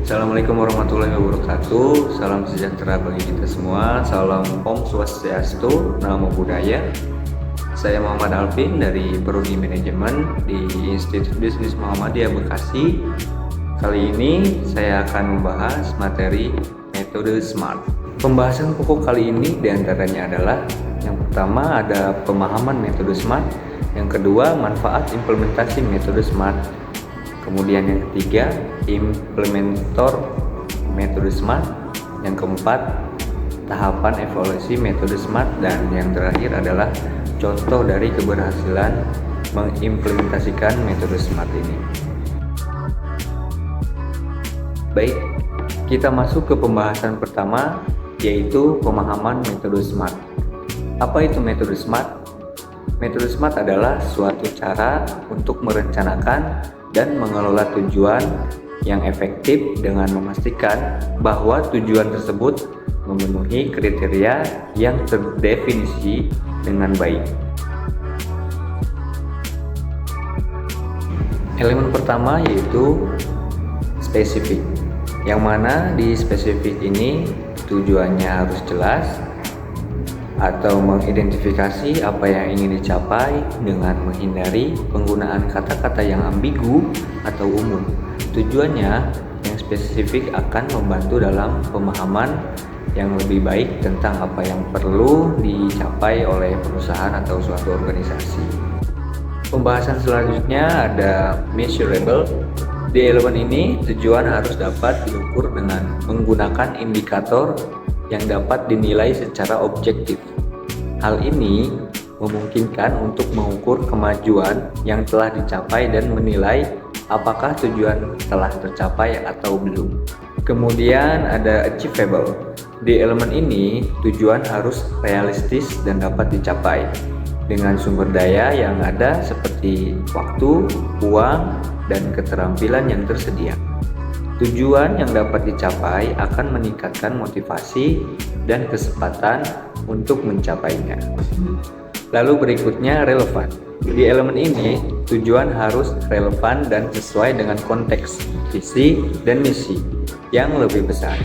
Assalamualaikum warahmatullahi wabarakatuh. Salam sejahtera bagi kita semua. Salam Om Swastiastu, Namo Buddhaya. Saya Muhammad Alvin dari Prodi Manajemen di Institut Bisnis Muhammadiyah Bekasi. Kali ini saya akan membahas materi metode SMART. Pembahasan pokok kali ini diantaranya adalah yang pertama ada pemahaman metode SMART, yang kedua manfaat implementasi metode SMART, kemudian yang ketiga implementator metode SMART, yang keempat tahapan evaluasi metode SMART, dan yang terakhir adalah contoh dari keberhasilan mengimplementasikan metode SMART ini. Baik, kita masuk ke pembahasan pertama, yaitu pemahaman metode SMART. Apa itu metode SMART? Metode SMART adalah suatu cara untuk merencanakan dan mengelola tujuan yang efektif dengan memastikan bahwa tujuan tersebut memenuhi kriteria yang terdefinisi dengan baik. Elemen pertama yaitu spesifik, yang mana di spesifik ini tujuannya harus jelas atau mengidentifikasi apa yang ingin dicapai dengan menghindari penggunaan kata-kata yang ambigu atau umum. Tujuannya yang spesifik akan membantu dalam pemahaman yang lebih baik tentang apa yang perlu dicapai oleh perusahaan atau suatu organisasi. Pembahasan selanjutnya ada measurable. Di elemen ini tujuan harus dapat diukur dengan menggunakan indikator yang dapat dinilai secara objektif. Hal ini memungkinkan untuk mengukur kemajuan yang telah dicapai dan menilai apakah tujuan telah tercapai atau belum. Kemudian ada achievable. Di elemen ini tujuan harus realistis dan dapat dicapai dengan sumber daya yang ada seperti waktu, uang, dan keterampilan yang tersedia. Tujuan yang dapat dicapai akan meningkatkan motivasi dan kesempatan untuk mencapainya. Lalu berikutnya relevan. Di elemen ini, tujuan harus relevan dan sesuai dengan konteks, visi, dan misi yang lebih besar.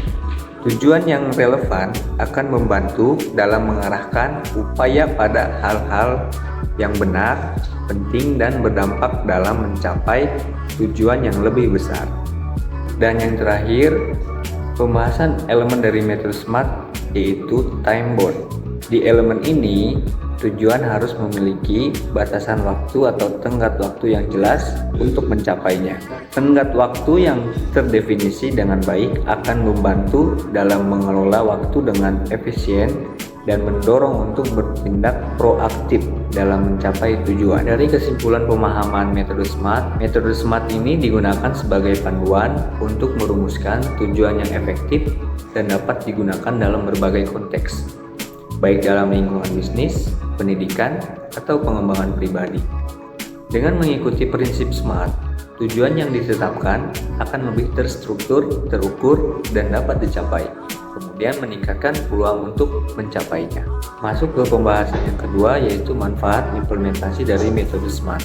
Tujuan yang relevan akan membantu dalam mengarahkan upaya pada hal-hal yang benar, penting, dan berdampak dalam mencapai tujuan yang lebih besar. Dan yang terakhir, pembahasan elemen dari metode SMART yaitu time bound. Di elemen ini, tujuan harus memiliki batasan waktu atau tenggat waktu yang jelas untuk mencapainya. Tenggat waktu yang terdefinisi dengan baik akan membantu dalam mengelola waktu dengan efisien dan mendorong untuk bertindak proaktif dalam mencapai tujuan. Dari kesimpulan pemahaman metode SMART ini digunakan sebagai panduan untuk merumuskan tujuan yang efektif dan dapat digunakan dalam berbagai konteks, baik dalam lingkungan bisnis, pendidikan, atau pengembangan pribadi. Dengan mengikuti prinsip SMART, tujuan yang ditetapkan akan lebih terstruktur, terukur, dan dapat dicapai, kemudian meningkatkan peluang untuk mencapainya. Masuk ke pembahasan yang kedua, yaitu manfaat implementasi dari metode SMART.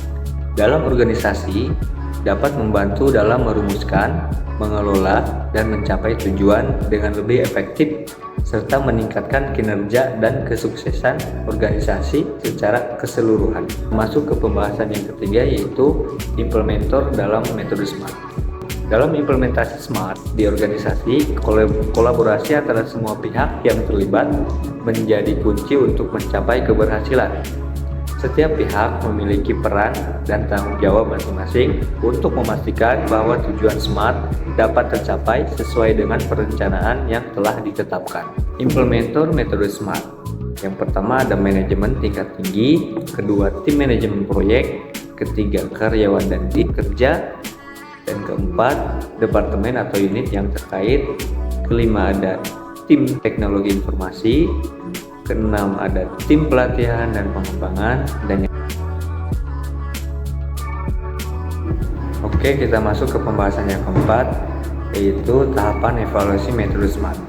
Dalam organisasi, dapat membantu dalam merumuskan, mengelola, dan mencapai tujuan dengan lebih efektif, serta meningkatkan kinerja dan kesuksesan organisasi secara keseluruhan. Masuk ke pembahasan yang ketiga, yaitu implementator dalam metode SMART. Dalam implementasi SMART di organisasi, kolaborasi antara semua pihak yang terlibat menjadi kunci untuk mencapai keberhasilan. Setiap pihak memiliki peran dan tanggung jawab masing-masing untuk memastikan bahwa tujuan SMART dapat tercapai sesuai dengan perencanaan yang telah ditetapkan. Implementator metode SMART. Yang pertama ada manajemen tingkat tinggi, kedua tim manajemen proyek, ketiga karyawan dan tim kerja, dan keempat departemen atau unit yang terkait, kelima ada tim teknologi informasi, keenam ada tim pelatihan dan pengembangan, dan Oke, kita masuk ke pembahasan yang keempat, yaitu tahapan evaluasi metode SMART.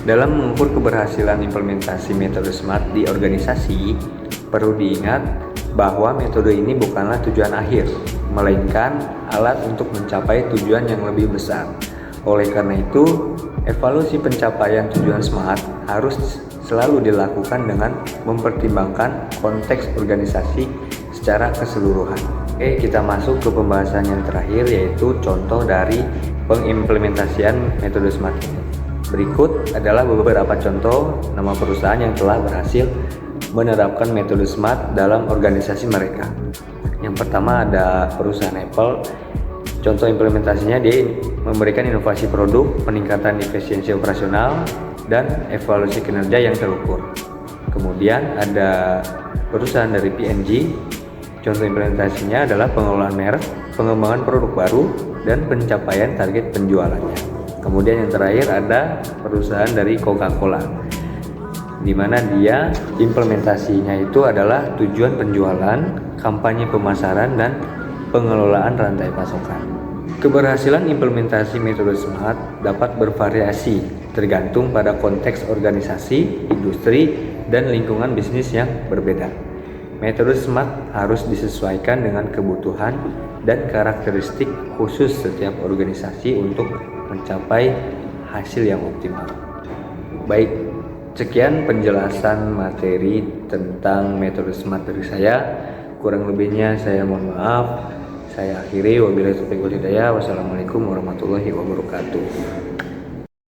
Dalam mengukur keberhasilan implementasi metode SMART di organisasi, perlu diingat bahwa metode ini bukanlah tujuan akhir, melainkan alat untuk mencapai tujuan yang lebih besar. Oleh karena itu, evaluasi pencapaian tujuan SMART harus selalu dilakukan dengan mempertimbangkan konteks organisasi secara keseluruhan. Oke, kita masuk ke pembahasan yang terakhir, yaitu contoh dari pengimplementasian metode SMART ini. Berikut adalah beberapa contoh nama perusahaan yang telah berhasil menerapkan metode SMART dalam organisasi mereka. Yang pertama ada perusahaan Apple. Contoh implementasinya, dia memberikan inovasi produk, peningkatan efisiensi operasional, dan evaluasi kinerja yang terukur. Kemudian ada perusahaan dari P&G. Contoh implementasinya adalah pengelolaan merek, pengembangan produk baru, dan pencapaian target penjualannya. Kemudian yang terakhir ada perusahaan dari Coca-Cola, di mana dia implementasinya itu adalah tujuan penjualan, kampanye pemasaran, dan pengelolaan rantai pasokan. Keberhasilan implementasi metode SMART dapat bervariasi tergantung pada konteks organisasi, industri, dan lingkungan bisnis yang berbeda. Metode SMART harus disesuaikan dengan kebutuhan dan karakteristik khusus setiap organisasi untuk mencapai hasil yang optimal. Baik, sekian penjelasan materi tentang metode SMART dari saya. Kurang lebihnya saya mohon maaf. Saya akhiri, wabillahi taufiq wal hidayah. Wassalamualaikum warahmatullahi wabarakatuh.